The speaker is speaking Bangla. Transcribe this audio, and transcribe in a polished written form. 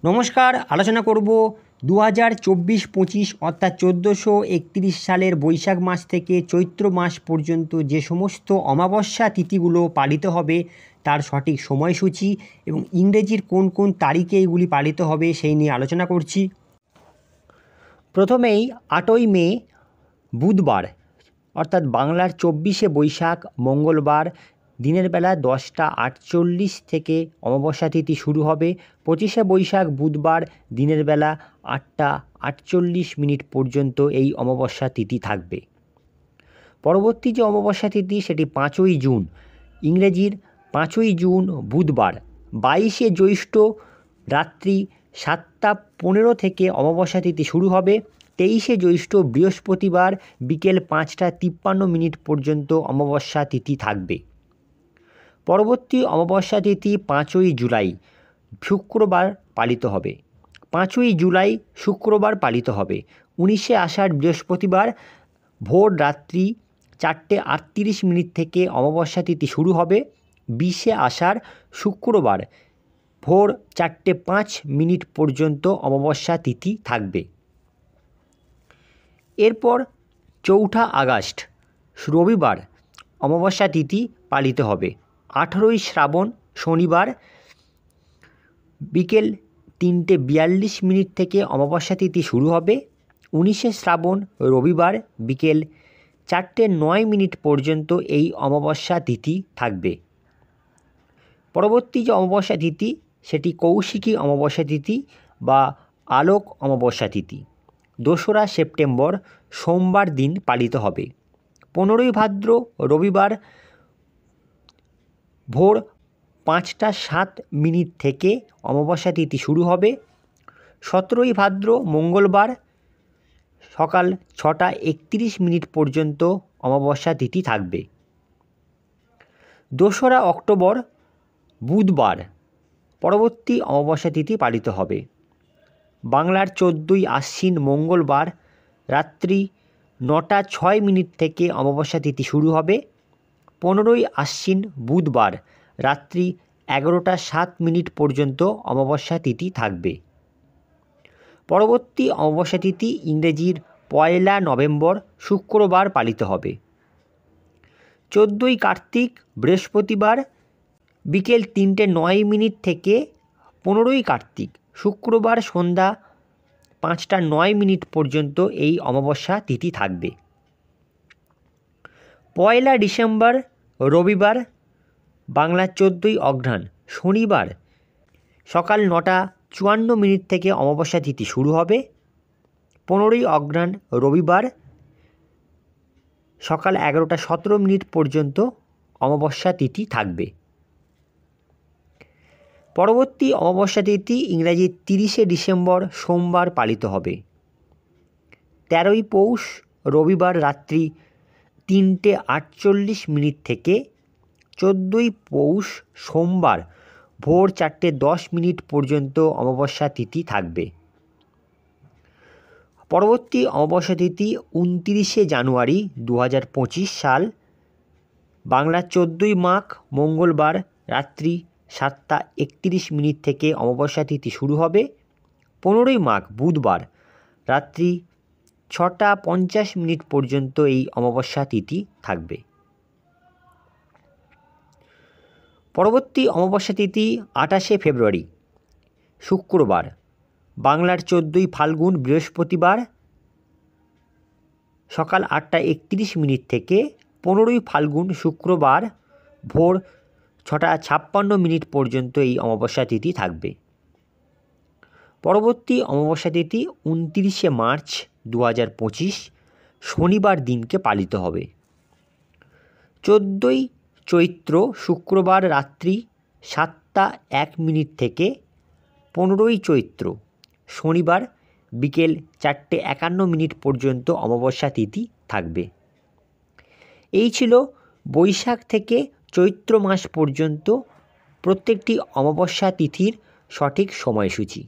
নমস্কার, আলোচনা করব 2024-25 অর্থাৎ 1431 সালের বৈশাখ মাস থেকে চৈত্র মাস পর্যন্ত যে সমস্ত অমাবস্যা তিথিগুলো পালিত হবে তার সঠিক সময়সূচি এবং ইংরেজির কোন কোন তারিখে এগুলি পালিত হবে সেই নিয়ে আলোচনা করছি। প্রথমেই 8ই মে বুধবার অর্থাৎ বাংলার 24শে বৈশাখ মঙ্গলবার দিনের বেলা 10:48 থেকে অমাবস্যা তিথি শুরু হবে। 25শে বৈশাখ বুধবার দিনের বেলা 8:48 পর্যন্ত এই অমাবস্যা তিথি থাকবে। পরবর্তী যে অমাবস্যা তিথি সেটি 5ই জুন, ইংরেজির 5ই জুন বুধবার 22শে জ্যৈষ্ঠ রাত্রি 7:15 থেকে অমাবস্যা তিথি শুরু হবে। 23শে জ্যৈষ্ঠ বৃহস্পতিবার বিকেল 5:53 পর্যন্ত অমাবস্যা তিথি থাকবে। পরবর্তী অমাবস্যা তিথি 5ই জুলাই শুক্রবার পালিত হবে। 5ই জুলাই শুক্রবার পালিত হবে। 19শে আষাঢ় বৃহস্পতিবার ভোর রাত্রি 4:38 থেকে অমাবস্যা তিথি শুরু হবে। 20শে আষাঢ় শুক্রবার ভোর 4:05 পর্যন্ত অমাবস্যা তিথি থাকবে। এরপর 4ঠা আগস্ট রবিবার অমাবস্যা তিথি পালিত হবে। 18ই শ্রাবণ শনিবার বিকেল 3:42 থেকে অমাবস্যা তিথি শুরু হবে। 19শে শ্রাবণ রবিবার বিকেল 4:09 পর্যন্ত এই অমাবস্যা তিথি থাকবে। পরবর্তী যে অমাবস্যা তিথি সেটি কৌশিকী অমাবস্যা তিথি বা আলোক অমাবস্যা তিথি 2রা সেপ্টেম্বর সোমবার দিন পালিত হবে। 15ই ভাদ্র রবিবার ভোর 5:07 থেকে অমাবস্যা তিথি শুরু হবে। 17ই ভাদ্র মঙ্গলবার সকাল 6:31 পর্যন্ত অমাবস্যা তিথি থাকবে। 2রা অক্টোবর বুধবার পরবর্তী অমাবস্যা তিথি পালিত হবে। বাংলার 14ই আশ্বিন মঙ্গলবার রাত্রি 9:06 থেকে অমাবস্যা তিথি শুরু হবে। 15ই আশ্বিন বুধবার রাত্রি 11:07 পর্যন্ত অমাবস্যা তিথি থাকবে। পরবর্তী অমাবস্যা তিথি ইংরেজির 1 নভেম্বর শুক্রবার পালিত হবে। 14ই কার্তিক বৃহস্পতিবার বিকেল 3:09 থেকে 15ই কার্তিক শুক্রবার সন্ধ্যা 5:09 পর্যন্ত এই অমাবস্যা তিথি থাকবে। 1 ডিসেম্বর রবিবার বাংলার 14ই অঘ্রাণ শনিবার সকাল 9:54 থেকে অমাবস্যা তিথি শুরু হবে। 15ই অঘ্রাণ রবিবার সকাল 11:17 পর্যন্ত অমাবস্যা তিথি থাকবে। পরবর্তী অমাবস্যা তিথি ইংরাজি 30শে ডিসেম্বর সোমবার পালিত হবে। 13ই পৌষ রবিবার রাত্রি 3:48 থেকে 14ই পৌষ সোমবার ভোর 4:10 পর্যন্ত অমাবস্যা তিথি থাকবে। পরবর্তী অমাবস্যা তিথি 29শে জানুয়ারি 2025 সাল বাংলার 14ই মাঘ মঙ্গলবার রাত্রি 7:31 থেকে অমাবস্যা তিথি শুরু হবে। 15ই মাঘ বুধবার রাত্রি 6:50 পর্যন্ত এই অমাবস্যা তিথি থাকবে। পরবর্তী অমাবস্যা তিথি 28শে ফেব্রুয়ারি শুক্রবার বাংলার 14ই ফাল্গুন বৃহস্পতিবার সকাল 8:31 থেকে 15ই ফাল্গুন শুক্রবার ভোর 6:56 পর্যন্ত এই অমাবস্যা তিথি থাকবে। পরবর্তী অমাবস্যা তিথি 29শে মার্চ 2025 শনিবার দিনকে পালিত হবে। 14ই চৈত্র শুক্রবার রাত্রি 7:01 থেকে 15ই চৈত্র শনিবার বিকেল 4:51 পর্যন্ত অমাবস্যা তিথি থাকবে। এই ছিল বৈশাখ থেকে চৈত্র মাস পর্যন্ত প্রত্যেকটি অমাবস্যা তিথির সঠিক সময়সূচি।